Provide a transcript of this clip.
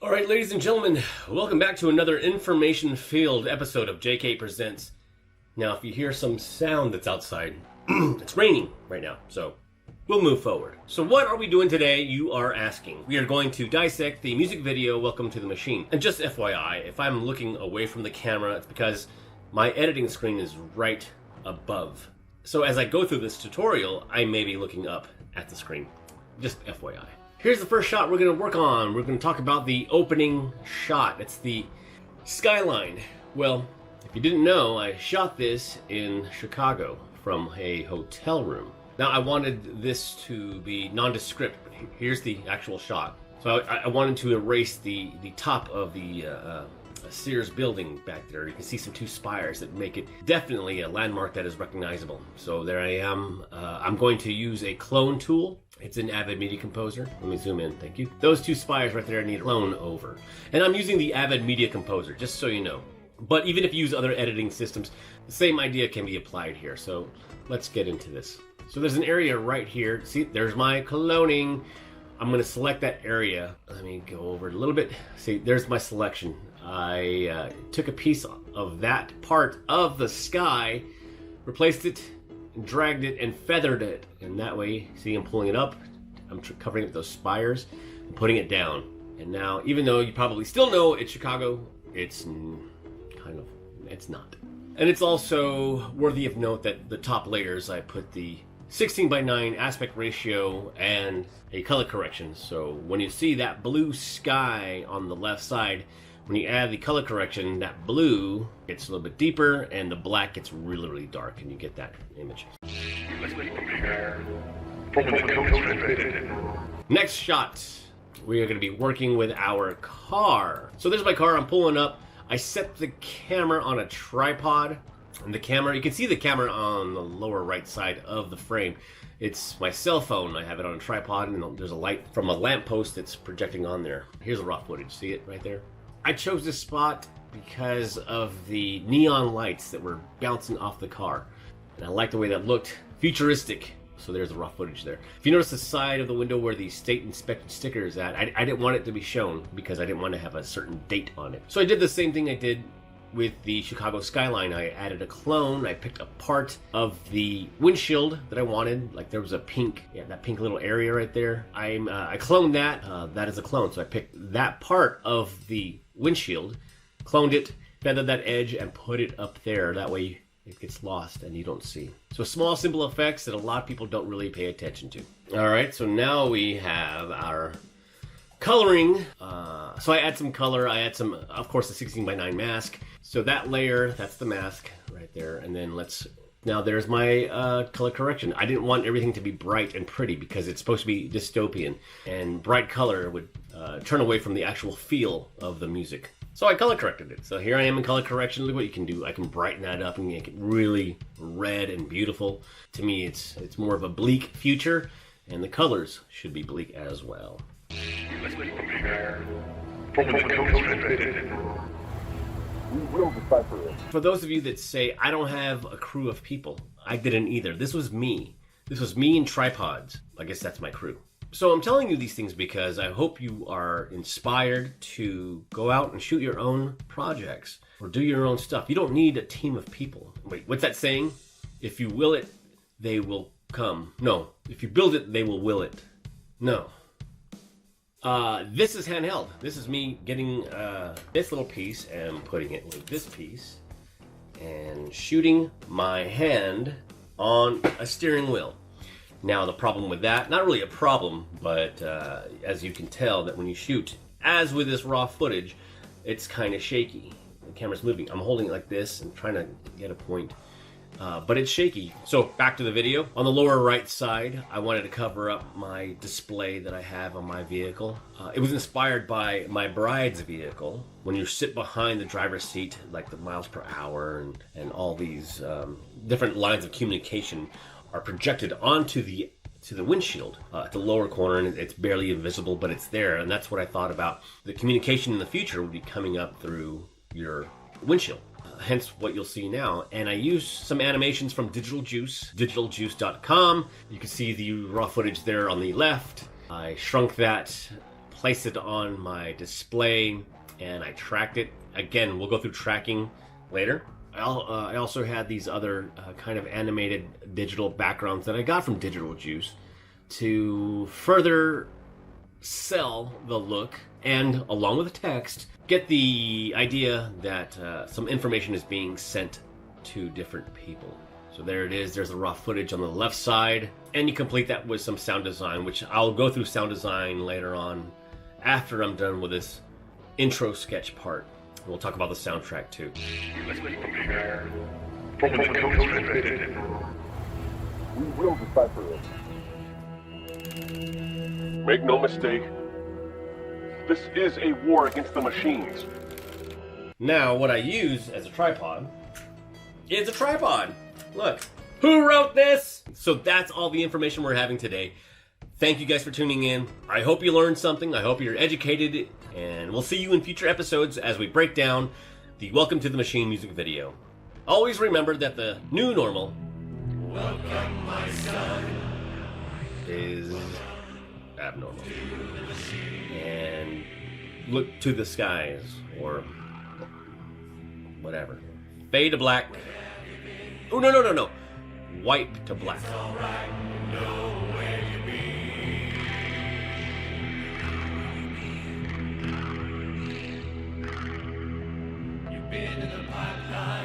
All right, ladies and gentlemen, welcome back to another information-filled episode of JK Presents. Now, if you hear some sound that's outside, it's raining right now, so we'll move forward. So what are we doing today, you are asking? We are going to dissect the music video, Welcome to the Machine. And just FYI, if I'm looking away from the camera, it's because my editing screen is right above. So as I go through this tutorial, I may be looking up at the screen. Just FYI. Here's the first shot we're going to work on. We're going to talk about the opening shot. It's the skyline. Well, if you didn't know, I shot this in Chicago from a hotel room. Now, I wanted this to be nondescript. Here's the actual shot. So I wanted to erase the top of the Sears building back there. You can see some two spires that make it definitely a landmark that is recognizable. So there I am. I'm going to use a clone tool. It's an Avid Media Composer. Let me zoom in, thank you. Those two spires right there need a clone over. And I'm using the Avid Media Composer, just so you know. But even if you use other editing systems, the same idea can be applied here. So let's get into this. So there's an area right here. See, there's my cloning. I'm going to select that area. Let me go over it a little bit. See, there's my selection. I took a piece of that part of the sky, replaced it, dragged it, and feathered it. And that way, see, I'm pulling it up. I'm covering up those spires and putting it down. And now, even though you probably still know it's Chicago, it's it's not. And it's also worthy of note that the top layers, I put the 16:9 aspect ratio and a color correction. So when you see that blue sky on the left side, when you add the color correction, that blue gets a little bit deeper and the black gets really, really dark, and you get that image. Next shot, we are going to be working with our car. So there's my car. I'm pulling up. I set the camera on a tripod. And the camera, you can see the camera on the lower right side of the frame. It's my cell phone. I have it on a tripod, and there's a light from a lamppost that's projecting on there. Here's the raw footage. See it right there? I chose this spot because of the neon lights that were bouncing off the car. And I like the way that looked. Futuristic. So there's the raw footage there. If you notice the side of the window where the state inspected sticker is at, I didn't want it to be shown because I didn't want to have a certain date on it. So I did the same thing I did with the Chicago skyline. I added a clone. I picked a part of the windshield that I wanted. Like there was a pink, that pink little area right there. I cloned that. That is a clone. So I picked that part of the windshield, cloned it, feathered that edge, and put it up there. That way it gets lost and you don't see. So small, simple effects that a lot of people don't really pay attention to. All right, so now we have our coloring. So I add some color. I add some, of course, the 16:9 mask. So that layer, that's the mask right there. And then now there's my color correction. I didn't want everything to be bright and pretty because it's supposed to be dystopian. And bright color would turn away from the actual feel of the music. So I color corrected it. So here I am in color correction. Look what you can do. I can brighten that up and make it really red and beautiful. To me, it's more of a bleak future. And the colors should be bleak as well. For those of you that say, I don't have a crew of people, I didn't either. This was me. This was me and tripods. I guess that's my crew. So I'm telling you these things because I hope you are inspired to go out and shoot your own projects or do your own stuff. You don't need a team of people. Wait, what's that saying? If you will it, they will come. No. If you build it, they will will it. No. This is handheld. This is me getting this little piece and putting it with this piece and shooting my hand on a steering wheel. Now the problem with that, not really a problem, but as you can tell that when you shoot, as with this raw footage, it's kind of shaky. The camera's moving. I'm holding it like this and trying to get a point. But it's shaky. So back to the video. On the lower right side, I wanted to cover up my display that I have on my vehicle. It was inspired by my bride's vehicle. When you sit behind the driver's seat, like the miles per hour and all these different lines of communication are projected onto the windshield at the lower corner, and it's barely invisible, but it's there. And that's what I thought about. The communication in the future would be coming up through your windshield. Hence what you'll see now. And I used some animations from Digital Juice, digitaljuice.com. You can see the raw footage there on the left. I shrunk that, placed it on my display, and I tracked it. Again, we'll go through tracking later. I also had these other kind of animated digital backgrounds that I got from Digital Juice to further sell the look, and along with the text, get the idea that some information is being sent to different people. So there it is. There's the raw footage on the left side, and you complete that with some sound design, which I'll go through sound design later on after I'm done with this intro sketch part. We'll talk about the soundtrack too. You must be prepared. From the code is transmitted. We will decipher it. Make no mistake, this is a war against the machines. Now, what I use as a tripod is a tripod. Look, who wrote this? So that's all the information we're having today. Thank you guys for tuning in. I hope you learned something. I hope you're educated. And we'll see you in future episodes as we break down the Welcome to the Machine music video. Always remember that the new normal, welcome my son, is abnormal. And look to the skies, or whatever. Fade to black. Oh, no. Wipe to black. Been in the pipeline.